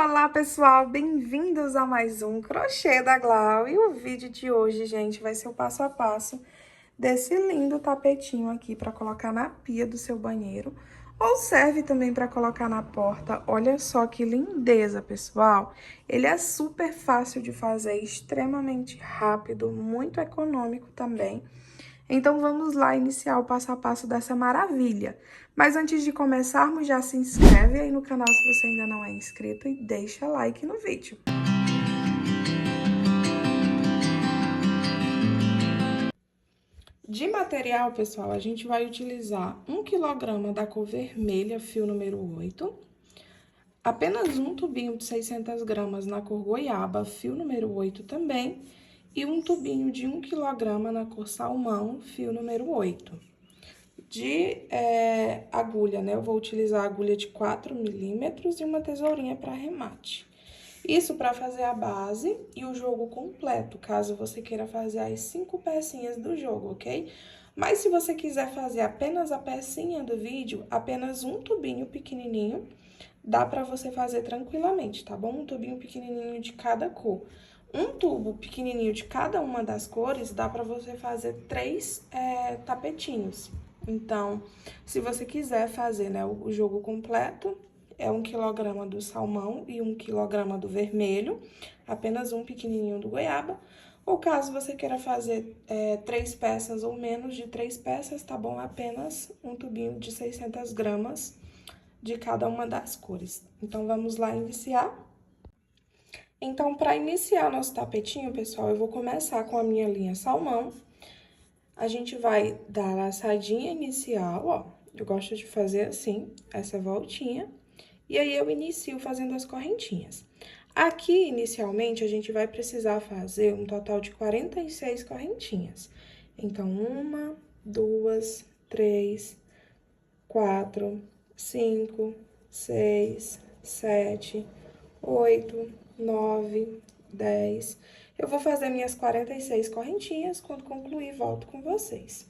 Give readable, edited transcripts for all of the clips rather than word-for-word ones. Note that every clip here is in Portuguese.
Olá, pessoal! Bem-vindos a mais um Crochê da Glau. E o vídeo de hoje, gente, vai ser o passo a passo desse lindo tapetinho aqui para colocar na pia do seu banheiro. Ou serve também para colocar na porta. Olha só que lindeza, pessoal! Ele é super fácil de fazer, extremamente rápido, muito econômico também. Então, vamos lá iniciar o passo a passo dessa maravilha. Mas antes de começarmos, já se inscreve aí no canal se você ainda não é inscrito e deixa like no vídeo. De material, pessoal, a gente vai utilizar 1 kg da cor vermelha, fio número 8, apenas um tubinho de 600 gramas na cor goiaba, fio número 8 também, e um tubinho de 1 kg na cor salmão, fio número 8. De agulha, né? Eu vou utilizar a agulha de 4 milímetros e uma tesourinha para arremate. Isso para fazer a base e o jogo completo, caso você queira fazer as 5 pecinhas do jogo, ok? Mas se você quiser fazer apenas a pecinha do vídeo, apenas um tubinho pequenininho, dá para você fazer tranquilamente, tá bom? Um tubinho pequenininho de cada cor. Um tubo pequenininho de cada uma das cores, dá para você fazer 3 tapetinhos. Então, se você quiser fazer, né, o jogo completo, é 1 kg do salmão e 1 kg do vermelho, apenas um pequenininho do goiaba. Ou caso você queira fazer 3 peças ou menos de 3 peças, tá bom? Apenas um tubinho de 600 gramas de cada uma das cores. Então, vamos lá iniciar? Então, para iniciar nosso tapetinho, pessoal, eu vou começar com a minha linha salmão. A gente vai dar a laçadinha inicial, ó. Eu gosto de fazer assim, essa voltinha. E aí, eu inicio fazendo as correntinhas. Aqui, inicialmente, a gente vai precisar fazer um total de 46 correntinhas. Então, 1, 2, 3, 4, 5, 6, 7, 8, 9, 10. Eu vou fazer minhas 46 correntinhas, quando concluir, volto com vocês.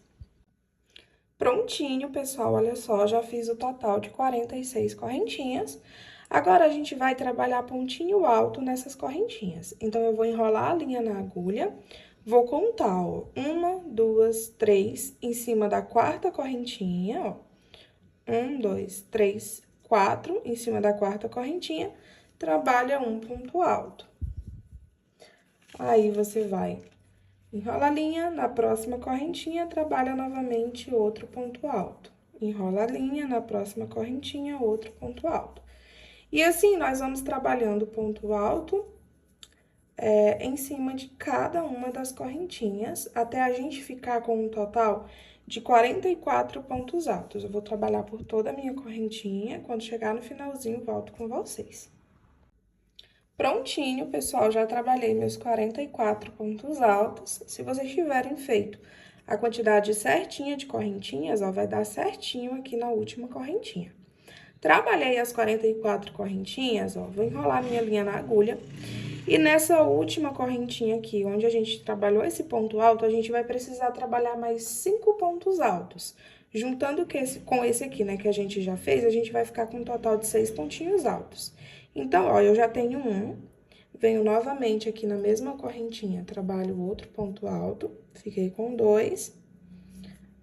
Prontinho, pessoal, olha só, já fiz o total de 46 correntinhas. Agora, a gente vai trabalhar pontinho alto nessas correntinhas. Então, eu vou enrolar a linha na agulha, vou contar, ó, 1, 2, 3, em cima da quarta correntinha, ó. 1, 2, 3, 4, em cima da quarta correntinha, trabalha um ponto alto. Aí, você vai enrola a linha, na próxima correntinha, trabalha novamente outro ponto alto. Enrola a linha, na próxima correntinha, outro ponto alto. E assim, nós vamos trabalhando ponto alto em cima de cada uma das correntinhas, até a gente ficar com um total de 44 pontos altos. Eu vou trabalhar por toda a minha correntinha, quando chegar no finalzinho, volto com vocês. Prontinho, pessoal, já trabalhei meus 44 pontos altos. Se vocês tiverem feito a quantidade certinha de correntinhas, ó, vai dar certinho aqui na última correntinha. Trabalhei as 44 correntinhas, ó, vou enrolar minha linha na agulha. E nessa última correntinha aqui, onde a gente trabalhou esse ponto alto, a gente vai precisar trabalhar mais 5 pontos altos. Juntando com esse aqui, né, que a gente já fez, a gente vai ficar com um total de 6 pontinhos altos. Então, ó, eu já tenho um, venho novamente aqui na mesma correntinha, trabalho outro ponto alto, fiquei com 2.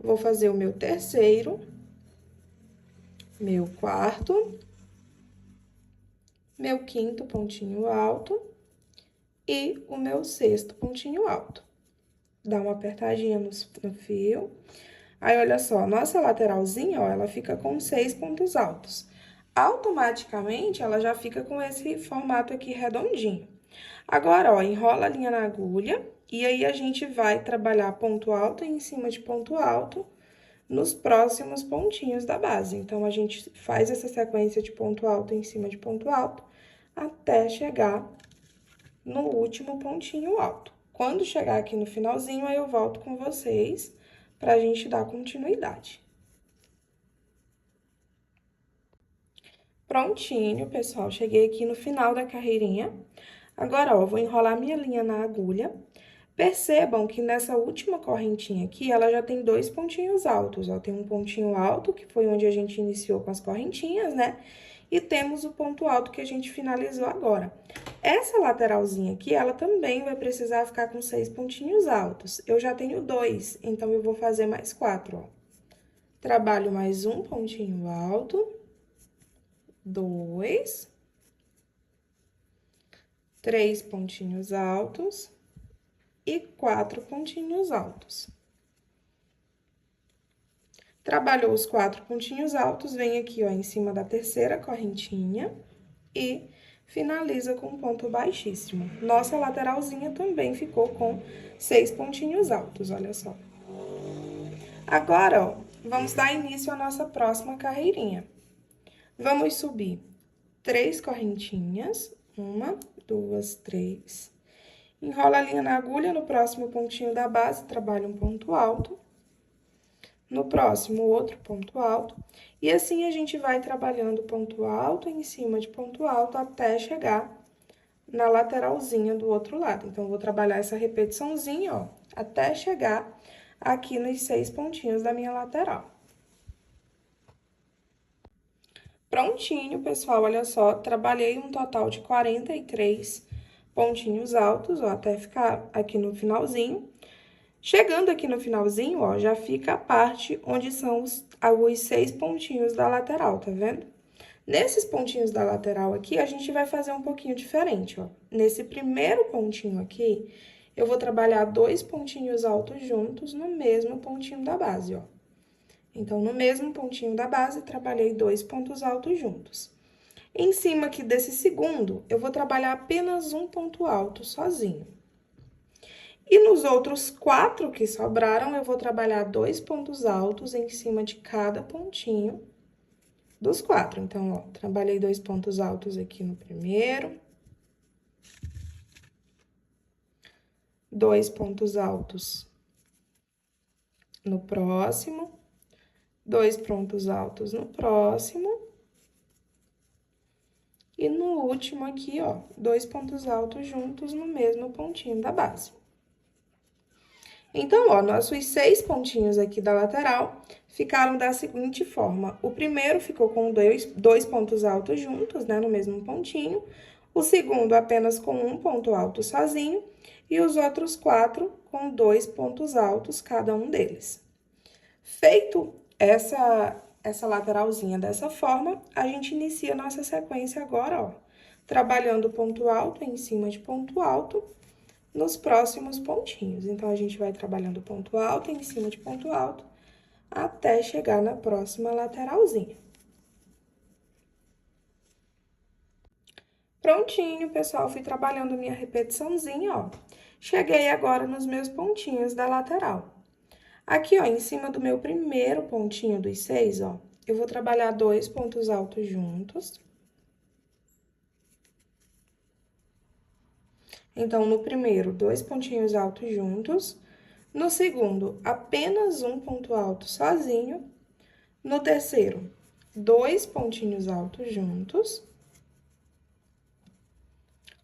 Vou fazer o meu terceiro, meu quarto, meu quinto pontinho alto e o meu sexto pontinho alto. Dá uma apertadinha no fio. Aí, olha só, nossa lateralzinha, ó, ela fica com 6 pontos altos. Automaticamente, ela já fica com esse formato aqui redondinho. Agora, ó, enrola a linha na agulha e aí a gente vai trabalhar ponto alto em cima de ponto alto nos próximos pontinhos da base. Então, a gente faz essa sequência de ponto alto em cima de ponto alto até chegar no último pontinho alto. Quando chegar aqui no finalzinho, aí eu volto com vocês pra gente dar continuidade. Prontinho, pessoal, cheguei aqui no final da carreirinha. Agora, ó, vou enrolar minha linha na agulha. Percebam que nessa última correntinha aqui, ela já tem 2 pontinhos altos, ó. Tem um pontinho alto, que foi onde a gente iniciou com as correntinhas, né? e temos o ponto alto que a gente finalizou agora. Essa lateralzinha aqui, ela também vai precisar ficar com 6 pontinhos altos. Eu já tenho 2, então eu vou fazer mais 4, ó. Trabalho mais um pontinho alto, 2, 3 pontinhos altos e 4 pontinhos altos. Trabalhou os 4 pontinhos altos, vem aqui, ó, em cima da terceira correntinha e finaliza com um ponto baixíssimo. Nossa lateralzinha também ficou com 6 pontinhos altos, olha só. Agora, ó, vamos dar início à nossa próxima carreirinha. Vamos subir 3 correntinhas, 1, 2, 3. Enrola a linha na agulha, no próximo pontinho da base, trabalha um ponto alto. No próximo, outro ponto alto. E assim, a gente vai trabalhando ponto alto em cima de ponto alto até chegar na lateralzinha do outro lado. Então, vou trabalhar essa repetiçãozinha, ó, até chegar aqui nos 6 pontinhos da minha lateral. Prontinho, pessoal, olha só, trabalhei um total de 43 pontinhos altos, ó, até ficar aqui no finalzinho. Chegando aqui no finalzinho, ó, já fica a parte onde são os 6 pontinhos da lateral, tá vendo? Nesses pontinhos da lateral aqui, a gente vai fazer um pouquinho diferente, ó. Nesse primeiro pontinho aqui, eu vou trabalhar 2 pontinhos altos juntos no mesmo pontinho da base, ó. Então, no mesmo pontinho da base, trabalhei 2 pontos altos juntos. Em cima aqui desse segundo, eu vou trabalhar apenas um ponto alto sozinho. E nos outros 4 que sobraram, eu vou trabalhar 2 pontos altos em cima de cada pontinho dos 4. Então, ó, trabalhei 2 pontos altos aqui no primeiro. 2 pontos altos no próximo. 2 pontos altos no próximo. E no último aqui, ó, 2 pontos altos juntos no mesmo pontinho da base. Então, ó, nossos 6 pontinhos aqui da lateral ficaram da seguinte forma. O primeiro ficou com 2 pontos altos juntos, né, no mesmo pontinho. O segundo apenas com um ponto alto sozinho. E os outros 4 com 2 pontos altos, cada um deles. Feito essa lateralzinha dessa forma, a gente inicia a nossa sequência agora, ó, trabalhando ponto alto em cima de ponto alto nos próximos pontinhos. Então, a gente vai trabalhando ponto alto em cima de ponto alto até chegar na próxima lateralzinha. Prontinho, pessoal, fui trabalhando minha repetiçãozinha, ó. Cheguei agora nos meus pontinhos da lateral. Aqui, ó, em cima do meu primeiro pontinho dos 6, ó, eu vou trabalhar 2 pontos altos juntos. Então, no primeiro, 2 pontinhos altos juntos. No segundo, apenas um ponto alto sozinho. No terceiro, 2 pontinhos altos juntos.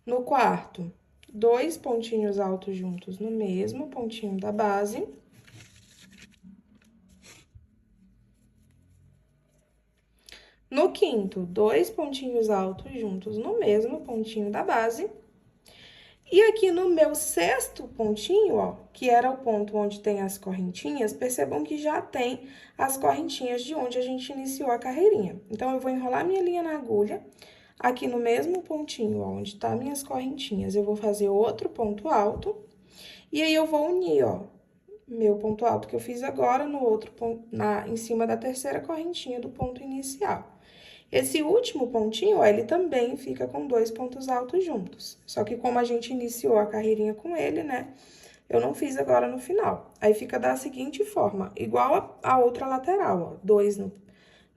No quarto, 2 pontinhos altos juntos no mesmo pontinho da base. No quinto, 2 pontinhos altos juntos no mesmo pontinho da base. E aqui no meu sexto pontinho, ó, que era o ponto onde tem as correntinhas, percebam que já tem as correntinhas de onde a gente iniciou a carreirinha. Então, eu vou enrolar minha linha na agulha, aqui no mesmo pontinho, ó, onde tá minhas correntinhas, eu vou fazer outro ponto alto, e aí eu vou unir, ó, meu ponto alto que eu fiz agora no outro ponto, em cima da terceira correntinha do ponto inicial. Esse último pontinho, ó, ele também fica com 2 pontos altos juntos. Só que como a gente iniciou a carreirinha com ele, né, eu não fiz agora no final. Aí, fica da seguinte forma, igual a outra lateral, ó, 2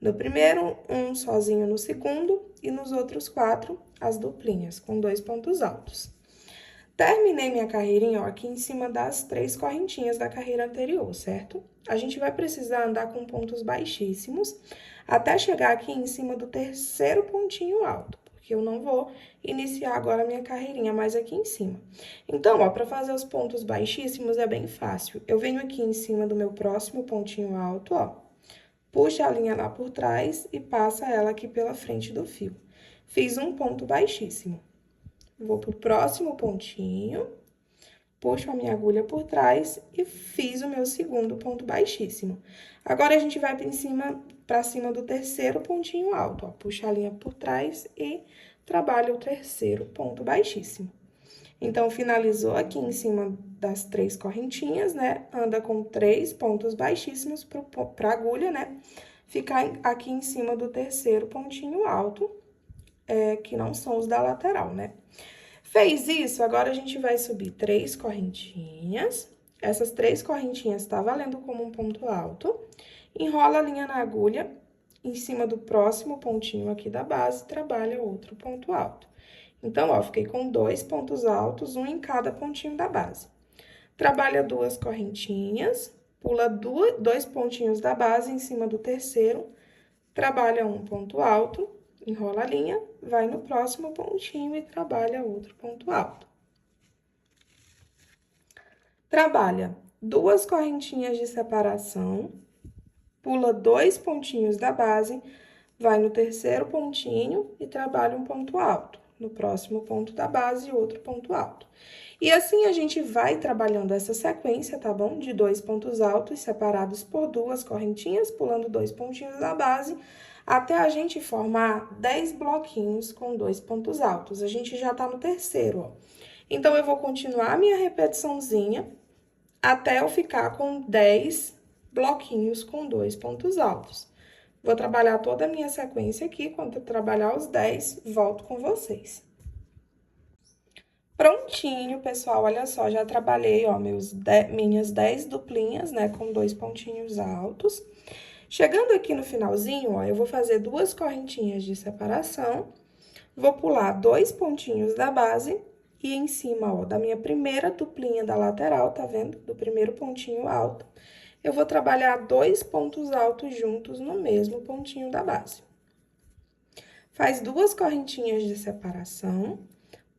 no primeiro, 1 sozinho no segundo, e nos outros 4, as duplinhas, com 2 pontos altos. Terminei minha carreirinha, ó, aqui em cima das 3 correntinhas da carreira anterior, certo? A gente vai precisar andar com pontos baixíssimos até chegar aqui em cima do terceiro pontinho alto, porque eu não vou iniciar agora a minha carreirinha mais aqui em cima. Então, ó, para fazer os pontos baixíssimos é bem fácil. Eu venho aqui em cima do meu próximo pontinho alto, ó, puxa a linha lá por trás e passa ela aqui pela frente do fio. Fiz um ponto baixíssimo. Vou pro próximo pontinho, puxo a minha agulha por trás e fiz o meu segundo ponto baixíssimo. Agora, a gente vai pra cima do terceiro pontinho alto, ó. Puxa a linha por trás e trabalha o terceiro ponto baixíssimo. Então, finalizou aqui em cima das 3 correntinhas, né? Anda com 3 pontos baixíssimos pra agulha, né? Ficar aqui em cima do terceiro pontinho alto, que não são os da lateral, né? Fez isso, agora a gente vai subir 3 correntinhas. Essas 3 correntinhas tá valendo como um ponto alto. Enrola a linha na agulha, em cima do próximo pontinho aqui da base, trabalha outro ponto alto. Então, ó, fiquei com 2 pontos altos, um em cada pontinho da base. Trabalha 2 correntinhas, pula 2 pontinhos da base em cima do terceiro, trabalha um ponto alto, enrola a linha, vai no próximo pontinho e trabalha outro ponto alto. Trabalha 2 correntinhas de separação, pula 2 pontinhos da base, vai no terceiro pontinho e trabalha um ponto alto. No próximo ponto da base, outro ponto alto. E assim a gente vai trabalhando essa sequência, tá bom? De 2 pontos altos separados por 2 correntinhas, pulando 2 pontinhos da base, até a gente formar 10 bloquinhos com 2 pontos altos. A gente já tá no terceiro, ó. Então, eu vou continuar a minha repetiçãozinha até eu ficar com 10 bloquinhos com 2 pontos altos. Vou trabalhar toda a minha sequência aqui, quando eu trabalhar os 10, volto com vocês. Prontinho, pessoal, olha só, já trabalhei, ó, minhas 10 duplinhas, né, com 2 pontinhos altos. Chegando aqui no finalzinho, ó, eu vou fazer 2 correntinhas de separação, vou pular 2 pontinhos da base e em cima, ó, da minha primeira duplinha da lateral, tá vendo? Do primeiro pontinho alto, eu vou trabalhar 2 pontos altos juntos no mesmo pontinho da base. Faz 2 correntinhas de separação,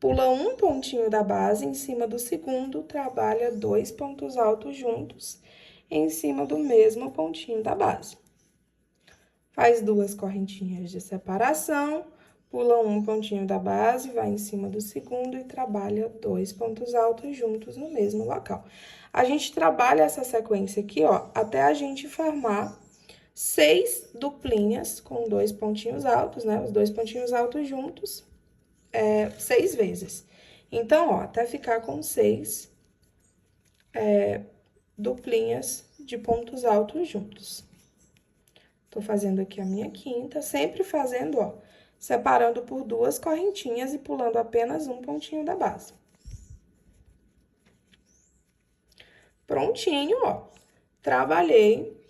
pula um pontinho da base em cima do segundo, trabalha 2 pontos altos juntos em cima do mesmo pontinho da base. Faz 2 correntinhas de separação, pula um pontinho da base, vai em cima do segundo e trabalha 2 pontos altos juntos no mesmo local. A gente trabalha essa sequência aqui, ó, até a gente formar 6 duplinhas com 2 pontinhos altos, né? Os 2 pontinhos altos juntos, 6 vezes. Então, ó, até ficar com 6 duplinhas de pontos altos juntos. Tô fazendo aqui a minha quinta, sempre fazendo, ó, separando por 2 correntinhas e pulando apenas um pontinho da base. Prontinho, ó. Trabalhei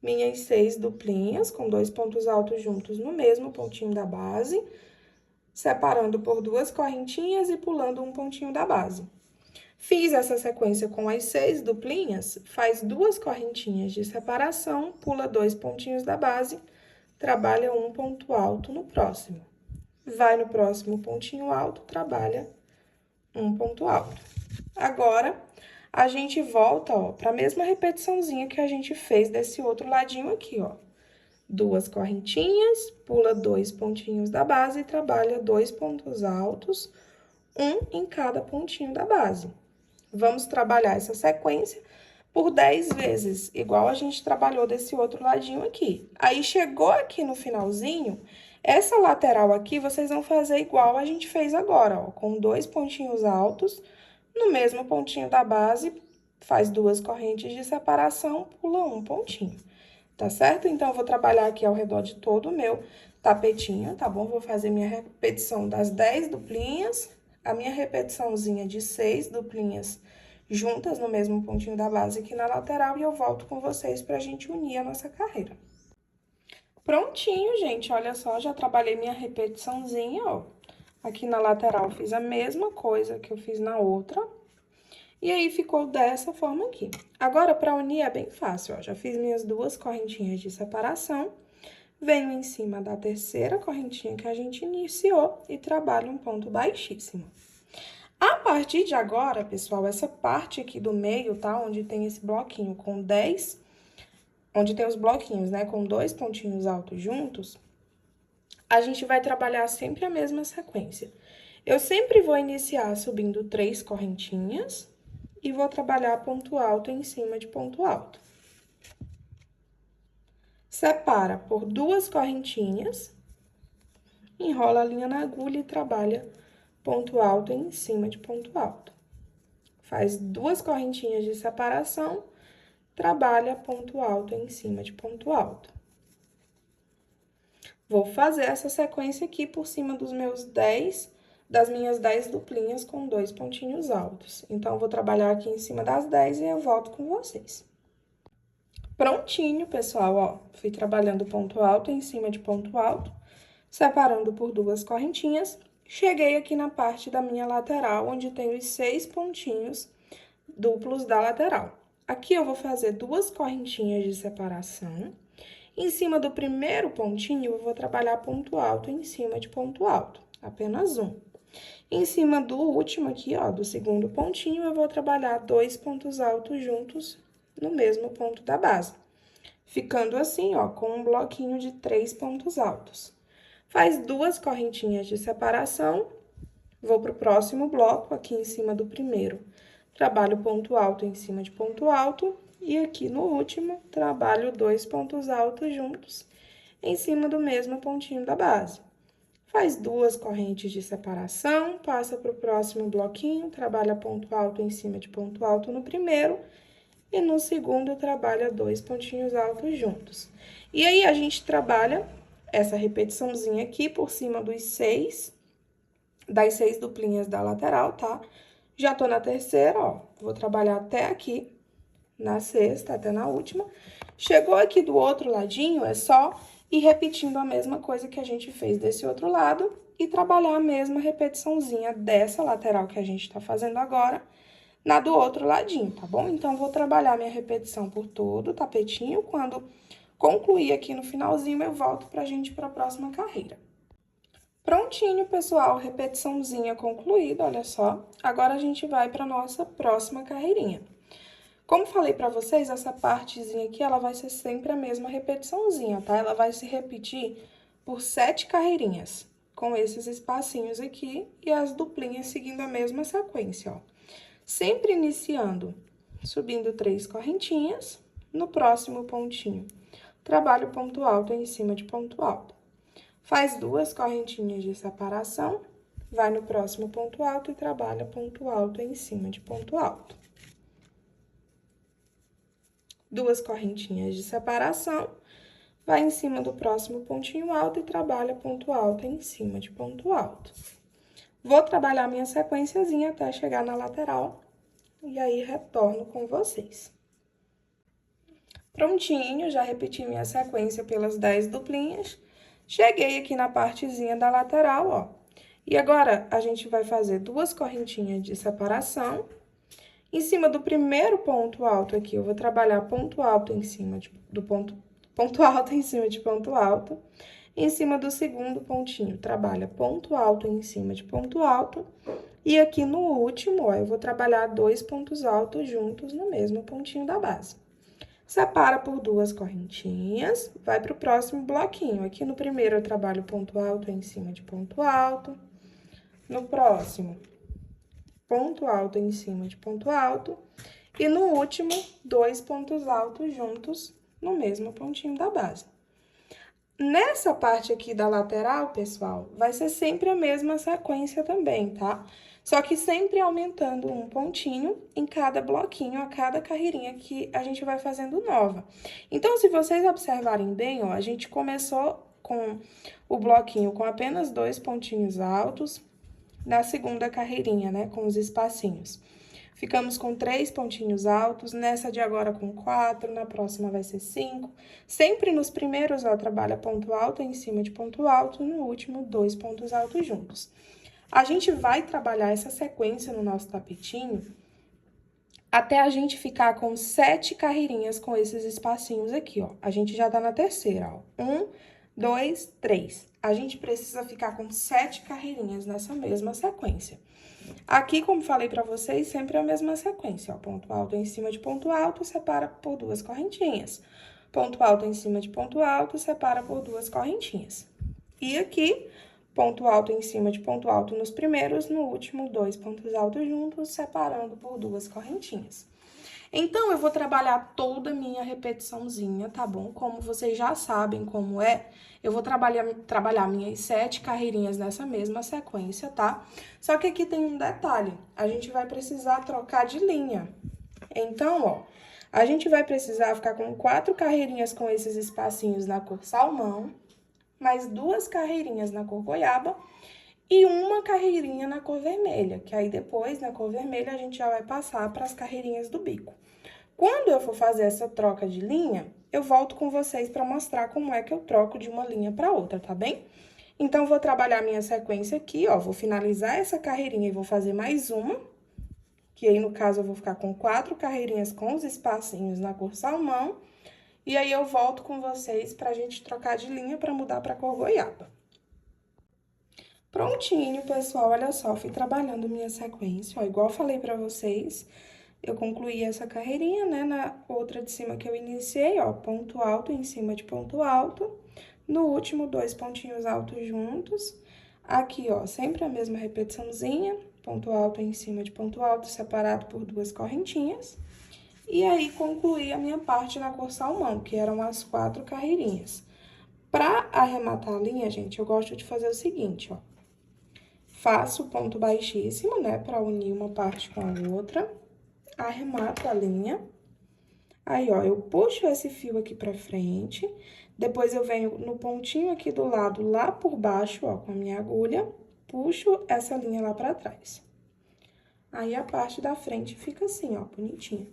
minhas 6 duplinhas com 2 pontos altos juntos no mesmo pontinho da base, separando por 2 correntinhas e pulando um pontinho da base. Fiz essa sequência com as 6 duplinhas, faz 2 correntinhas de separação, pula 2 pontinhos da base, trabalha um ponto alto no próximo. Vai no próximo pontinho alto, trabalha um ponto alto. Agora, a gente volta, ó, para a mesma repetiçãozinha que a gente fez desse outro ladinho aqui, ó. 2 correntinhas, pula 2 pontinhos da base e trabalha 2 pontos altos, um em cada pontinho da base. Vamos trabalhar essa sequência por 10 vezes, igual a gente trabalhou desse outro ladinho aqui. Aí, chegou aqui no finalzinho, essa lateral aqui, vocês vão fazer igual a gente fez agora, ó, com 2 pontinhos altos, no mesmo pontinho da base, faz 2 correntes de separação, pula um pontinho, tá certo? Então, eu vou trabalhar aqui ao redor de todo o meu tapetinho, tá bom? Vou fazer minha repetição das 10 duplinhas, a minha repetiçãozinha de 6 duplinhas juntas no mesmo pontinho da base aqui na lateral, e eu volto com vocês pra gente unir a nossa carreira. Prontinho, gente, olha só, já trabalhei minha repetiçãozinha, ó. Aqui na lateral, fiz a mesma coisa que eu fiz na outra. E aí, ficou dessa forma aqui. Agora, pra unir é bem fácil, ó. Já fiz minhas 2 correntinhas de separação. Venho em cima da terceira correntinha que a gente iniciou e trabalho um ponto baixíssimo. A partir de agora, pessoal, essa parte aqui do meio, tá? Onde tem esse bloquinho com 10 onde tem os bloquinhos, né, com 2 pontinhos altos juntos, a gente vai trabalhar sempre a mesma sequência. Eu sempre vou iniciar subindo 3 correntinhas e vou trabalhar ponto alto em cima de ponto alto. Separa por 2 correntinhas, enrola a linha na agulha e trabalha ponto alto em cima de ponto alto. Faz 2 correntinhas de separação, trabalha ponto alto em cima de ponto alto. Vou fazer essa sequência aqui por cima das minhas 10 duplinhas com 2 pontinhos altos. Então, vou trabalhar aqui em cima das 10 e eu volto com vocês. Prontinho, pessoal, ó, fui trabalhando ponto alto em cima de ponto alto, separando por 2 correntinhas. Cheguei aqui na parte da minha lateral, onde tem os 6 pontinhos duplos da lateral. Aqui eu vou fazer 2 correntinhas de separação. Em cima do primeiro pontinho, eu vou trabalhar ponto alto em cima de ponto alto, apenas um. Em cima do último aqui, ó, do segundo pontinho, eu vou trabalhar 2 pontos altos juntos no mesmo ponto da base. Ficando assim, ó, com um bloquinho de 3 pontos altos. Faz 2 correntinhas de separação, vou pro próximo bloco, aqui em cima do primeiro. Trabalho ponto alto em cima de ponto alto. E aqui no último, trabalho 2 pontos altos juntos, em cima do mesmo pontinho da base. Faz 2 correntes de separação, passa para o próximo bloquinho, trabalha ponto alto em cima de ponto alto no primeiro, e no segundo, trabalha 2 pontinhos altos juntos. E aí, a gente trabalha essa repetiçãozinha aqui por cima das 6 duplinhas da lateral, tá? Já tô na terceira, ó, vou trabalhar até aqui. Na sexta, até na última. Chegou aqui do outro ladinho, é só ir repetindo a mesma coisa que a gente fez desse outro lado e trabalhar a mesma repetiçãozinha dessa lateral que a gente tá fazendo agora, na do outro ladinho, tá bom? Então, vou trabalhar minha repetição por todo o tapetinho. Quando concluir aqui no finalzinho, eu volto pra gente ir pra próxima carreira. Prontinho, pessoal, repetiçãozinha concluída, olha só. Agora, a gente vai pra nossa próxima carreirinha. Como falei pra vocês, essa partezinha aqui, ela vai ser sempre a mesma repetiçãozinha, tá? Ela vai se repetir por 7 carreirinhas, com esses espacinhos aqui e as duplinhas seguindo a mesma sequência, ó. Sempre iniciando, subindo 3 correntinhas, no próximo pontinho, trabalho ponto alto em cima de ponto alto. Faz 2 correntinhas de separação, vai no próximo ponto alto e trabalha ponto alto em cima de ponto alto. 2 correntinhas de separação, vai em cima do próximo pontinho alto e trabalha ponto alto em cima de ponto alto. Vou trabalhar minha sequenciazinha até chegar na lateral, e aí retorno com vocês. Prontinho, já repeti minha sequência pelas 10 duplinhas, cheguei aqui na partezinha da lateral, ó. E agora, a gente vai fazer 2 correntinhas de separação. Em cima do primeiro ponto alto aqui, eu vou trabalhar ponto alto em cima do ponto alto em cima de ponto alto. Em cima do segundo pontinho, trabalha ponto alto em cima de ponto alto. E aqui no último, ó, eu vou trabalhar 2 pontos altos juntos no mesmo pontinho da base. Separa por 2 correntinhas, vai pro próximo bloquinho. Aqui no primeiro, eu trabalho ponto alto em cima de ponto alto. No próximo, ponto alto em cima de ponto alto. E no último, 2 pontos altos juntos no mesmo pontinho da base. Nessa parte aqui da lateral, pessoal, vai ser sempre a mesma sequência também, tá? Só que sempre aumentando um pontinho em cada bloquinho, a cada carreirinha que a gente vai fazendo nova. Então, se vocês observarem bem, ó, a gente começou com o bloquinho com apenas 2 pontinhos altos, na segunda carreirinha, né, com os espacinhos. Ficamos com 3 pontinhos altos, nessa de agora com 4, na próxima vai ser 5. Sempre nos primeiros, ó, trabalha ponto alto em cima de ponto alto, no último, 2 pontos altos juntos. A gente vai trabalhar essa sequência no nosso tapetinho até a gente ficar com 7 carreirinhas com esses espacinhos aqui, ó. A gente já tá na terceira, ó. 1, 2, 3. A gente precisa ficar com 7 carreirinhas nessa mesma sequência. Aqui, como falei pra vocês, sempre a mesma sequência, ó. Ponto alto em cima de ponto alto, separa por 2 correntinhas. ponto alto em cima de ponto alto, separa por duas correntinhas. E aqui, ponto alto em cima de ponto alto nos primeiros, no último, 2 pontos altos juntos, separando por duas correntinhas. Então, eu vou trabalhar toda a minha repetiçãozinha, tá bom? Como vocês já sabem como é, eu vou trabalhar minhas 7 carreirinhas nessa mesma sequência, tá? Só que aqui tem um detalhe, a gente vai precisar trocar de linha. Então, ó, a gente vai precisar ficar com 4 carreirinhas com esses espacinhos na cor salmão, mais 2 carreirinhas na cor goiaba e uma carreirinha na cor vermelha, que aí depois, na cor vermelha, a gente já vai passar para as carreirinhas do bico. Quando eu for fazer essa troca de linha, eu volto com vocês para mostrar como é que eu troco de uma linha para outra, tá bem? Então, vou trabalhar minha sequência aqui, ó, vou finalizar essa carreirinha e vou fazer mais uma, que aí, no caso, eu vou ficar com 4 carreirinhas com os espacinhos na cor salmão, e aí eu volto com vocês pra gente trocar de linha para mudar pra cor goiaba. Prontinho, pessoal, olha só, fui trabalhando minha sequência, ó, igual falei pra vocês, eu concluí essa carreirinha, né, na outra de cima que eu iniciei, ó, ponto alto em cima de ponto alto, no último, 2 pontinhos altos juntos, aqui, ó, sempre a mesma repetiçãozinha, ponto alto em cima de ponto alto, separado por duas correntinhas, e aí, concluí a minha parte na cor salmão, que eram as 4 carreirinhas. Pra arrematar a linha, gente, eu gosto de fazer o seguinte, ó. Faço ponto baixíssimo, né, pra unir uma parte com a outra. Arremato a linha. Aí, ó, eu puxo esse fio aqui pra frente. Depois, eu venho no pontinho aqui do lado, lá por baixo, ó, com a minha agulha. Puxo essa linha lá pra trás. Aí, a parte da frente fica assim, ó, bonitinha.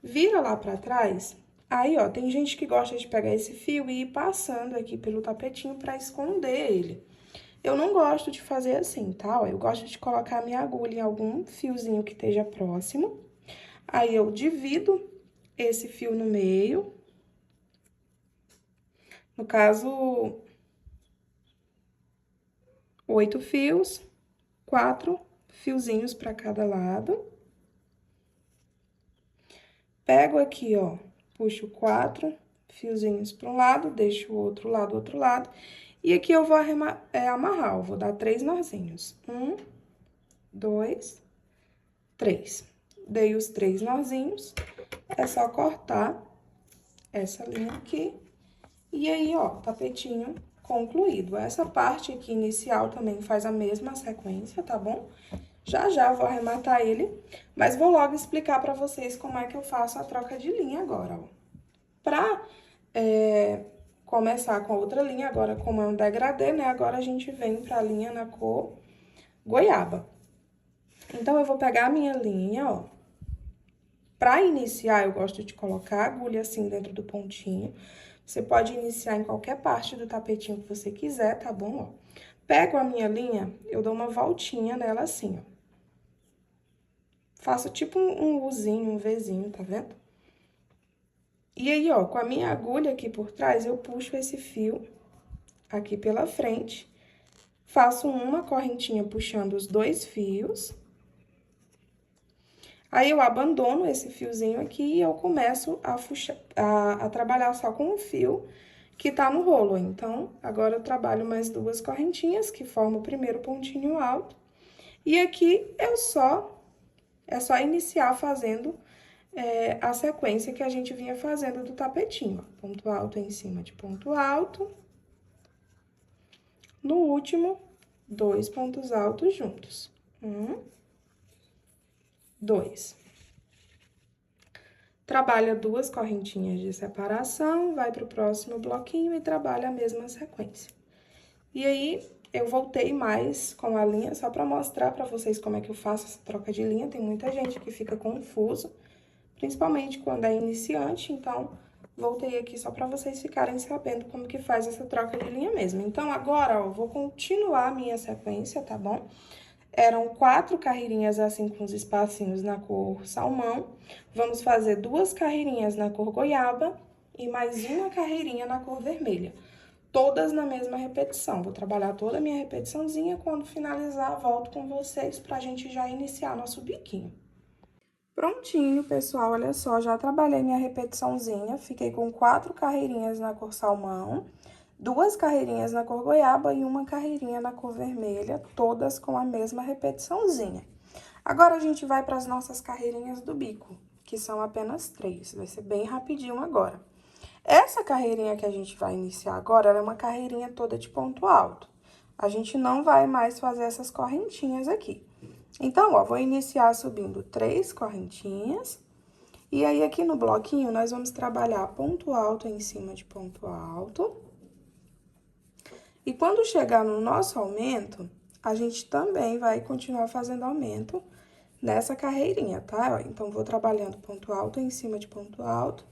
Vira lá pra trás, aí, ó, tem gente que gosta de pegar esse fio e ir passando aqui pelo tapetinho pra esconder ele. Eu não gosto de fazer assim, tá? Ó, eu gosto de colocar a minha agulha em algum fiozinho que esteja próximo. Aí, eu divido esse fio no meio. No caso, 8 fios, 4 fiozinhos pra cada lado. Pego aqui, ó, puxo 4 fiozinhos para um lado, deixo o outro lado, outro lado. E aqui eu vou amarrar, eu vou dar 3 nozinhos. 1, 2, 3. Dei os 3 nozinhos, é só cortar essa linha aqui. E aí, ó, tapetinho concluído. Essa parte aqui inicial também faz a mesma sequência, tá bom? Já já vou arrematar ele, mas vou logo explicar pra vocês como é que eu faço a troca de linha agora, ó. Pra começar com a outra linha, agora como é um degradê, né? Agora a gente vem pra linha na cor goiaba. Então, eu vou pegar a minha linha, ó. Pra iniciar, eu gosto de colocar a agulha assim dentro do pontinho. Você pode iniciar em qualquer parte do tapetinho que você quiser, tá bom? Ó. Pego a minha linha, eu dou uma voltinha nela assim, ó. Faço tipo um Uzinho, um Vzinho, tá vendo? E aí, ó, com a minha agulha aqui por trás, eu puxo esse fio aqui pela frente. Faço uma correntinha puxando os 2 fios. Aí, eu abandono esse fiozinho aqui e eu começo a trabalhar só com o fio que tá no rolo. Então, agora eu trabalho mais 2 correntinhas, que formam o primeiro pontinho alto. E aqui, é só iniciar fazendo a sequência que a gente vinha fazendo do tapetinho, ó. Ponto alto em cima de ponto alto. No último, 2 pontos altos juntos. 1, 2. Trabalha 2 correntinhas de separação, vai pro próximo bloquinho e trabalha a mesma sequência. E aí, eu voltei mais com a linha, só pra mostrar pra vocês como é que eu faço essa troca de linha. Tem muita gente que fica confuso, principalmente quando é iniciante, então, voltei aqui só pra vocês ficarem sabendo como que faz essa troca de linha mesmo. Então, agora, ó, vou continuar a minha sequência, tá bom? Eram 4 carreirinhas assim com os espacinhos na cor salmão. Vamos fazer 2 carreirinhas na cor goiaba e mais uma carreirinha na cor vermelha. Todas na mesma repetição. Vou trabalhar toda a minha repetiçãozinha, quando finalizar, volto com vocês pra gente já iniciar nosso biquinho. Prontinho, pessoal, olha só, já trabalhei minha repetiçãozinha, fiquei com 4 carreirinhas na cor salmão, 2 carreirinhas na cor goiaba e 1 carreirinha na cor vermelha, todas com a mesma repetiçãozinha. Agora, a gente vai para as nossas carreirinhas do bico, que são apenas 3, vai ser bem rapidinho agora. Essa carreirinha que a gente vai iniciar agora, ela é uma carreirinha toda de ponto alto. A gente não vai mais fazer essas correntinhas aqui. Então, ó, vou iniciar subindo 3 correntinhas. E aí, aqui no bloquinho, nós vamos trabalhar ponto alto em cima de ponto alto. E quando chegar no nosso aumento, a gente também vai continuar fazendo aumento nessa carreirinha, tá? Então, vou trabalhando ponto alto em cima de ponto alto.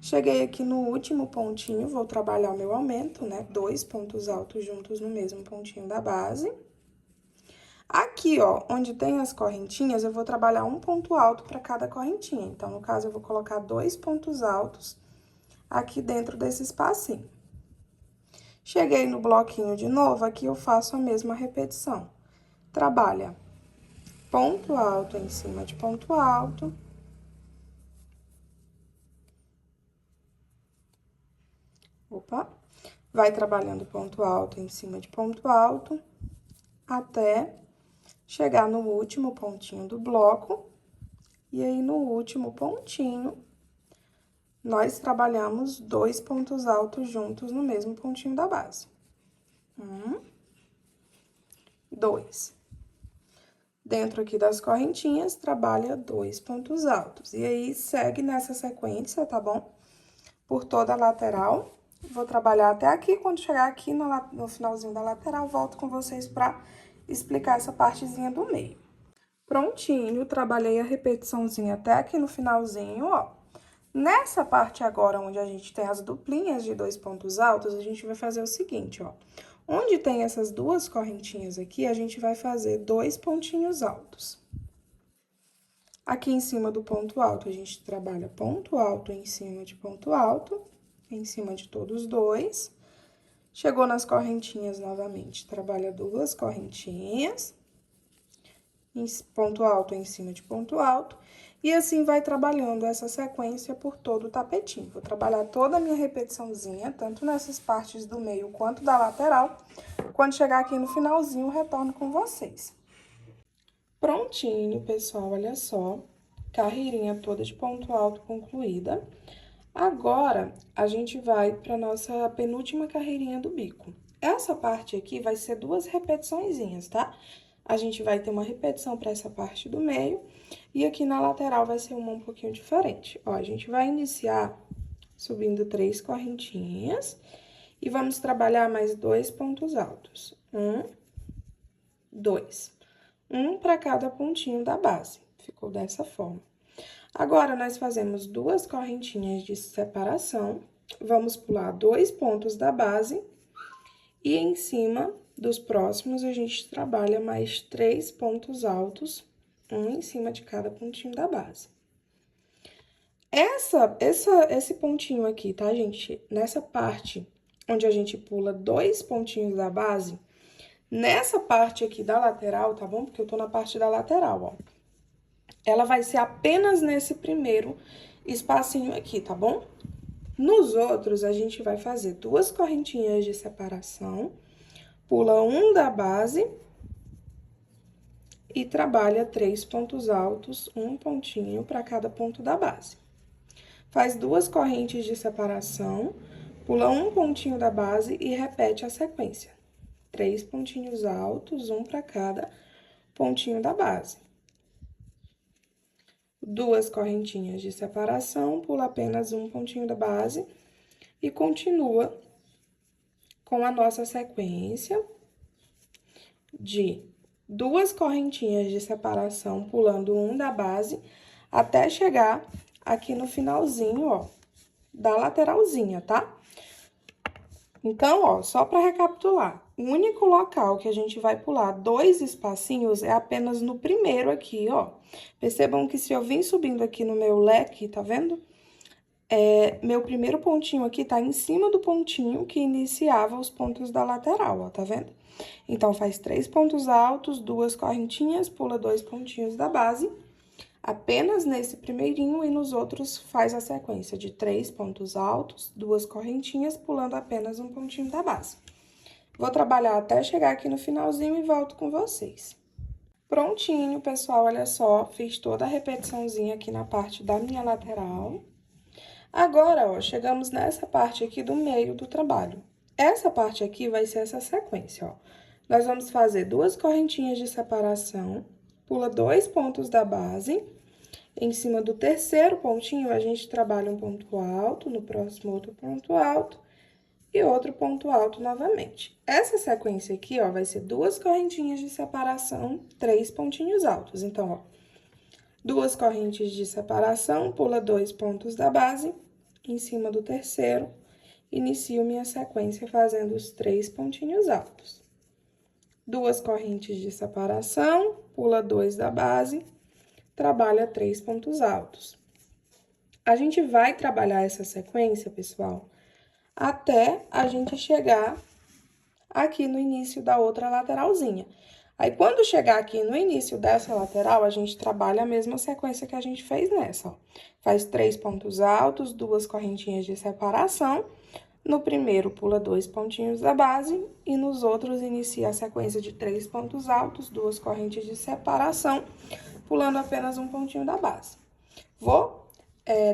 Cheguei aqui no último pontinho, vou trabalhar o meu aumento, né? 2 pontos altos juntos no mesmo pontinho da base. Aqui, ó, onde tem as correntinhas, eu vou trabalhar um ponto alto para cada correntinha. Então, no caso, eu vou colocar 2 pontos altos aqui dentro desse espacinho. Cheguei no bloquinho de novo, aqui eu faço a mesma repetição. Trabalha ponto alto em cima de ponto alto. Opa! Vai trabalhando ponto alto em cima de ponto alto, até chegar no último pontinho do bloco. E aí, no último pontinho, nós trabalhamos 2 pontos altos juntos no mesmo pontinho da base. 1, 2. Dentro aqui das correntinhas, trabalha 2 pontos altos. E aí, segue nessa sequência, tá bom? Por toda a lateral. Vou trabalhar até aqui, quando chegar aqui no finalzinho da lateral, volto com vocês pra explicar essa partezinha do meio. Prontinho, trabalhei a repetiçãozinha até aqui no finalzinho, ó. Nessa parte agora, onde a gente tem as duplinhas de 2 pontos altos, a gente vai fazer o seguinte, ó. Onde tem essas 2 correntinhas aqui, a gente vai fazer 2 pontinhos altos. Aqui em cima do ponto alto, a gente trabalha ponto alto em cima de ponto alto, em cima de todos os 2. Chegou nas correntinhas novamente, trabalha 2 correntinhas, ponto alto em cima de ponto alto, e assim vai trabalhando essa sequência por todo o tapetinho. Vou trabalhar toda a minha repetiçãozinha, tanto nessas partes do meio quanto da lateral. Quando chegar aqui no finalzinho, eu retorno com vocês. Prontinho, pessoal, olha só. Carreirinha toda de ponto alto concluída. Agora, a gente vai para nossa penúltima carreirinha do bico. Essa parte aqui vai ser 2 repetiçõezinhas, tá? A gente vai ter uma repetição para essa parte do meio, e aqui na lateral vai ser uma um pouquinho diferente. Ó, a gente vai iniciar subindo 3 correntinhas, e vamos trabalhar mais 2 pontos altos. 1, 2. 1 para cada pontinho da base. Ficou dessa forma. Agora, nós fazemos 2 correntinhas de separação, vamos pular 2 pontos da base, e em cima dos próximos, a gente trabalha mais 3 pontos altos, um em cima de cada pontinho da base. Esse pontinho aqui, tá, gente? Nessa parte onde a gente pula 2 pontinhos da base, nessa parte aqui da lateral, tá bom? Porque eu tô na parte da lateral, ó. Ela vai ser apenas nesse primeiro espacinho aqui, tá bom? Nos outros, a gente vai fazer 2 correntinhas de separação, pula 1 da base e trabalha 3 pontos altos, um pontinho para cada ponto da base. Faz 2 correntes de separação, pula 1 pontinho da base e repete a sequência. 3 pontinhos altos, um para cada pontinho da base. 2 correntinhas de separação, pula apenas 1 pontinho da base e continua com a nossa sequência de 2 correntinhas de separação, pulando 1 da base, até chegar aqui no finalzinho, ó, da lateralzinha, tá? Então, ó, só para recapitular, o único local que a gente vai pular 2 espacinhos é apenas no primeiro aqui, ó. Percebam que se eu vim subindo aqui no meu leque, tá vendo? Meu primeiro pontinho aqui tá em cima do pontinho que iniciava os pontos da lateral, ó, tá vendo? Então, faz 3 pontos altos, 2 correntinhas, pula 2 pontinhos da base, apenas nesse primeirinho e nos outros faz a sequência de 3 pontos altos, 2 correntinhas, pulando apenas um pontinho da base. Vou trabalhar até chegar aqui no finalzinho e volto com vocês. Prontinho, pessoal, olha só, fiz toda a repetiçãozinha aqui na parte da minha lateral. Agora, ó, chegamos nessa parte aqui do meio do trabalho. Essa parte aqui vai ser essa sequência, ó. Nós vamos fazer 2 correntinhas de separação, pula 2 pontos da base. Em cima do terceiro pontinho, a gente trabalha um ponto alto, no próximo outro ponto alto e outro ponto alto novamente. Essa sequência aqui, ó, vai ser 2 correntinhas de separação, 3 pontinhos altos. Então, ó, 2 correntes de separação, pula 2 pontos da base, em cima do terceiro, inicio minha sequência fazendo os 3 pontinhos altos. 2 correntes de separação, pula 2 da base, trabalha 3 pontos altos. A gente vai trabalhar essa sequência, pessoal, até a gente chegar aqui no início da outra lateralzinha. Aí, quando chegar aqui no início dessa lateral, a gente trabalha a mesma sequência que a gente fez nessa, ó. Faz 3 pontos altos, 2 correntinhas de separação. No primeiro, pula 2 pontinhos da base e nos outros, inicia a sequência de 3 pontos altos, 2 correntes de separação, pulando apenas um pontinho da base. Vou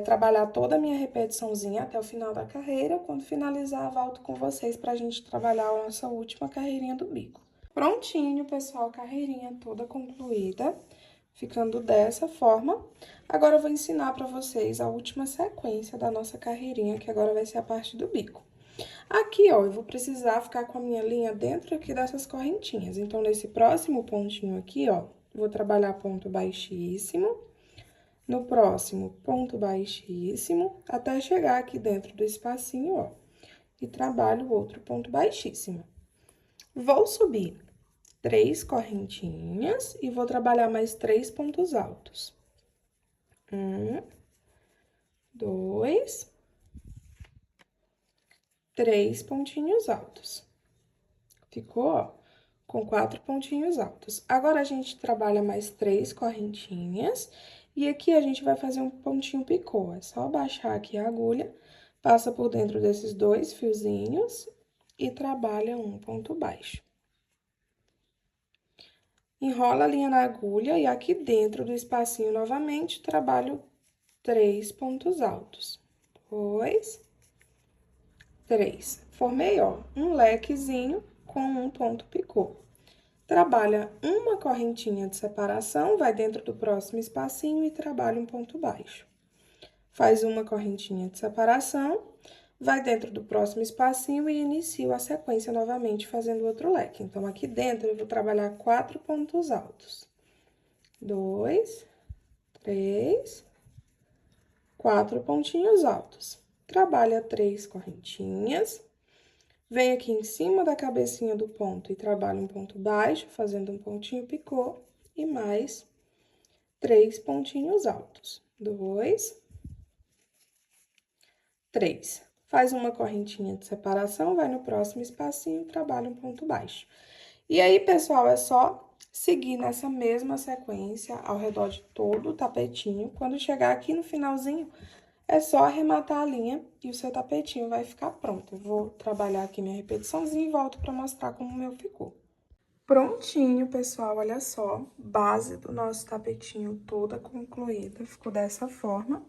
trabalhar toda a minha repetiçãozinha até o final da carreira. Quando finalizar, volto com vocês pra gente trabalhar a nossa última carreirinha do bico. Prontinho, pessoal, carreirinha toda concluída, ficando dessa forma. Agora, eu vou ensinar pra vocês a última sequência da nossa carreirinha, que agora vai ser a parte do bico. Aqui, ó, eu vou precisar ficar com a minha linha dentro aqui dessas correntinhas. Então, nesse próximo pontinho aqui, ó, vou trabalhar ponto baixíssimo. No próximo, ponto baixíssimo, até chegar aqui dentro do espacinho, ó, e trabalho outro ponto baixíssimo. Vou subir 3 correntinhas e vou trabalhar mais 3 pontos altos. 1, 2, 3 pontinhos altos. Ficou, ó, com 4 pontinhos altos. Agora, a gente trabalha mais 3 correntinhas e aqui a gente vai fazer um pontinho picô. É só baixar aqui a agulha, passa por dentro desses 2 fiozinhos e trabalha um ponto baixo. Enrola a linha na agulha e aqui dentro do espacinho novamente, trabalho 3 pontos altos. 2, 3. Formei, ó, um lequezinho com um ponto picô. Trabalha uma correntinha de separação, vai dentro do próximo espacinho e trabalha um ponto baixo. Faz uma correntinha de separação, vai dentro do próximo espacinho e inicio a sequência novamente fazendo outro leque. Então, aqui dentro, eu vou trabalhar 4 pontos altos. 2, 3, 4 pontinhos altos. Trabalha 3 correntinhas. Vem aqui em cima da cabecinha do ponto e trabalha um ponto baixo, fazendo um pontinho picô e mais 3 pontinhos altos. 2, 3. Faz uma correntinha de separação, vai no próximo espacinho e trabalha um ponto baixo. E aí, pessoal, é só seguir nessa mesma sequência ao redor de todo o tapetinho. Quando chegar aqui no finalzinho, é só arrematar a linha e o seu tapetinho vai ficar pronto. Eu vou trabalhar aqui minha repetiçãozinha e volto pra mostrar como o meu ficou. Prontinho, pessoal, olha só. Base do nosso tapetinho toda concluída, ficou dessa forma.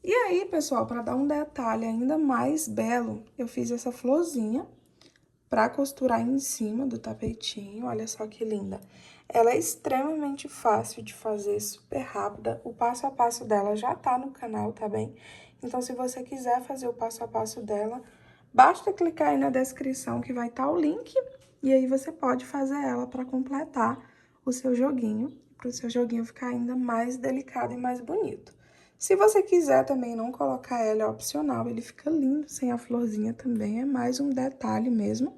E aí, pessoal, para dar um detalhe ainda mais belo, eu fiz essa florzinha pra costurar em cima do tapetinho. Olha só que linda. Ela é extremamente fácil de fazer, super rápida. O passo a passo dela já tá no canal, tá bem? Então, se você quiser fazer o passo a passo dela, basta clicar aí na descrição que vai estar o link. E aí, você pode fazer ela para completar o seu joguinho, para o seu joguinho ficar ainda mais delicado e mais bonito. Se você quiser também não colocar ela, é opcional, ele fica lindo sem a florzinha também, é mais um detalhe mesmo.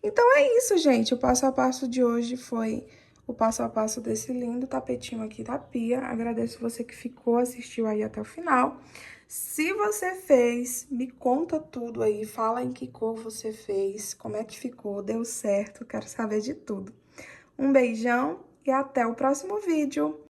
Então, é isso, gente, o passo a passo de hoje foi o passo a passo desse lindo tapetinho aqui da Pia. Agradeço você que ficou, assistiu aí até o final. Se você fez, me conta tudo aí, fala em que cor você fez, como é que ficou, deu certo, quero saber de tudo. Um beijão e até o próximo vídeo!